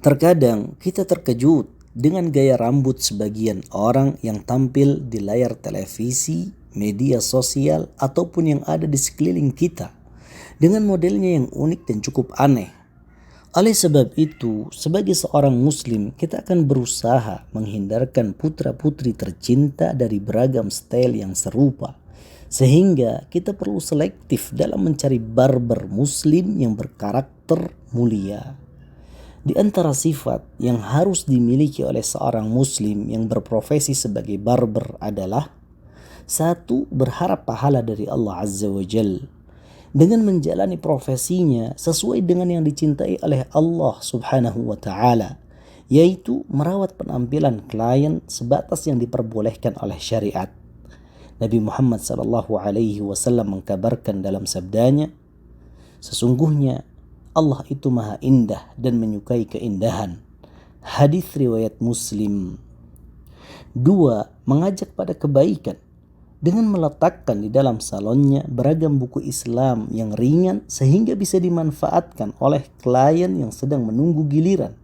Terkadang kita terkejut dengan gaya rambut sebagian orang yang tampil di layar televisi, media sosial, ataupun yang ada di sekeliling kita dengan modelnya yang unik dan cukup aneh. Oleh sebab itu, sebagai seorang muslim, kita akan berusaha menghindarkan putra-putri tercinta dari beragam style yang serupa. Sehingga kita perlu selektif dalam mencari barber muslim yang berkarakter mulia. Di antara sifat yang harus dimiliki oleh seorang muslim yang berprofesi sebagai barber adalah: 1. Berharap pahala dari Allah Azza wa Jal dengan menjalani profesinya sesuai dengan yang dicintai oleh Allah Subhanahu wa Ta'ala, yaitu merawat penampilan klien sebatas yang diperbolehkan oleh syariat. Nabi Muhammad SAW mengkabarkan dalam sabdanya, sesungguhnya Allah itu maha indah dan menyukai keindahan. Hadis riwayat Muslim. 2. Mengajak pada kebaikan dengan meletakkan di dalam salonnya beragam buku Islam yang ringan sehingga bisa dimanfaatkan oleh klien yang sedang menunggu giliran,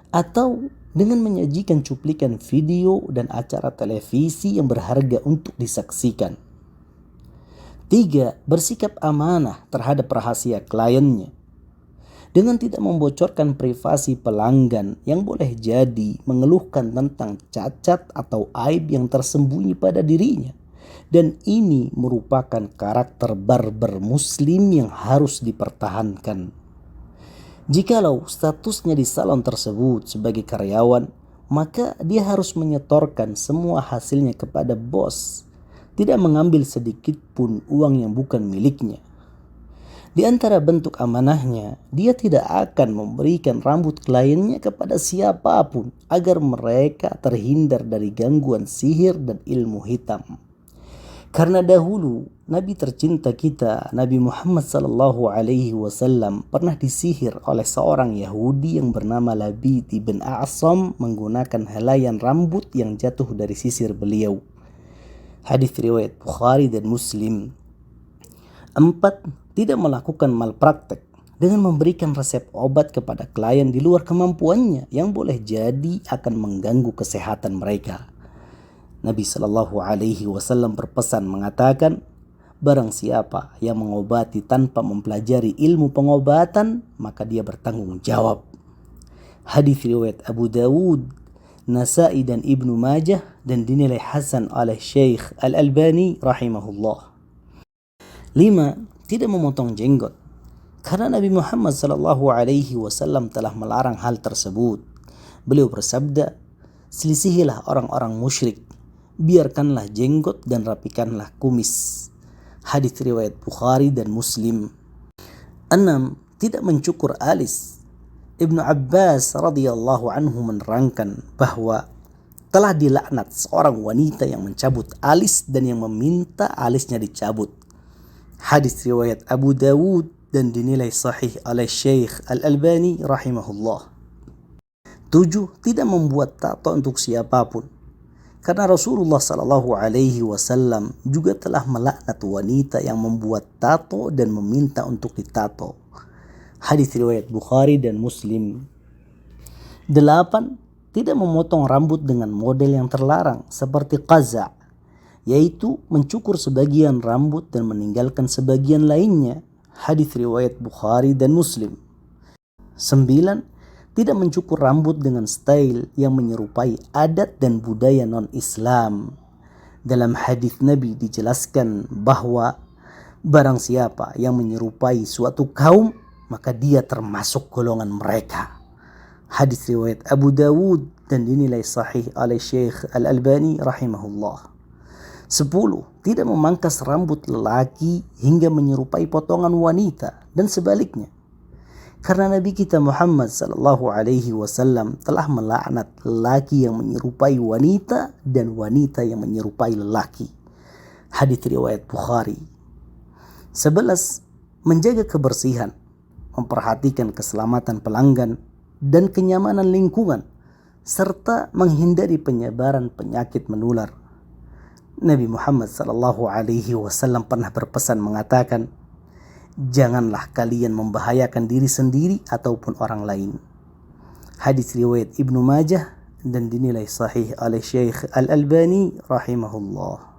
atau dengan menyajikan cuplikan video dan acara televisi yang berharga untuk disaksikan. 3. Bersikap amanah terhadap rahasia kliennya dengan tidak membocorkan privasi pelanggan yang boleh jadi mengeluhkan tentang cacat atau aib yang tersembunyi pada dirinya. Dan ini merupakan karakter barber muslim yang harus dipertahankan. Jikalau statusnya di salon tersebut sebagai karyawan, maka dia harus menyetorkan semua hasilnya kepada bos, tidak mengambil sedikit pun uang yang bukan miliknya. Di antara bentuk amanahnya, dia tidak akan memberikan rambut kliennya kepada siapapun agar mereka terhindar dari gangguan sihir dan ilmu hitam. Karena dahulu Nabi tercinta kita, Nabi Muhammad SAW pernah disihir oleh seorang Yahudi yang bernama Labid ibn A'sam menggunakan helaian rambut yang jatuh dari sisir beliau. Hadis riwayat Bukhari dan Muslim. 4. Tidak melakukan malpraktek dengan memberikan resep obat kepada klien di luar kemampuannya yang boleh jadi akan mengganggu kesehatan mereka. Nabi SAW berpesan mengatakan, barang siapa yang mengobati tanpa mempelajari ilmu pengobatan, maka dia bertanggung jawab. Hadis riwayat Abu Dawud, Nasa'i dan Ibnu Majah dan dinilai hasan oleh Syekh Al-Albani rahimahullah. 5. Tidak memotong jenggot, karena Nabi Muhammad SAW telah melarang hal tersebut. Beliau bersabda, selisihilah orang-orang musyrik, biarkanlah jenggot dan rapikanlah kumis. Hadis riwayat Bukhari dan Muslim. 6. Tidak mencukur alis. Ibnu Abbas radhiyallahu anhu menerangkan bahwa telah dilaknat seorang wanita yang mencabut alis dan yang meminta alisnya dicabut. Hadis riwayat Abu Dawud dan dinilai sahih oleh Syekh Al-Albani rahimahullah. 7. Tidak membuat tato untuk siapapun, karena Rasulullah SAW juga telah melaknat wanita yang membuat tato dan meminta untuk ditato. Hadis riwayat Bukhari dan Muslim. 8. Tidak memotong rambut dengan model yang terlarang seperti qaza', yaitu mencukur sebagian rambut dan meninggalkan sebagian lainnya. Hadis riwayat Bukhari dan Muslim. 9. Tidak mencukur rambut dengan style yang menyerupai adat dan budaya non-Islam. Dalam hadis Nabi dijelaskan bahwa barang siapa yang menyerupai suatu kaum, maka dia termasuk golongan mereka. Hadis riwayat Abu Dawud dan dinilai sahih oleh Syekh Al-Albani rahimahullah. 10. Tidak memangkas rambut lelaki hingga menyerupai potongan wanita dan sebaliknya. Karena Nabi kita Muhammad SAW telah melaknat lelaki yang menyerupai wanita dan wanita yang menyerupai lelaki. Hadis riwayat Bukhari. 11. Menjaga kebersihan, memperhatikan keselamatan pelanggan dan kenyamanan lingkungan, serta menghindari penyebaran penyakit menular. Nabi Muhammad SAW pernah berpesan mengatakan, janganlah kalian membahayakan diri sendiri ataupun orang lain. Hadis riwayat Ibnu Majah dan dinilai sahih oleh Syekh Al-Albani rahimahullah.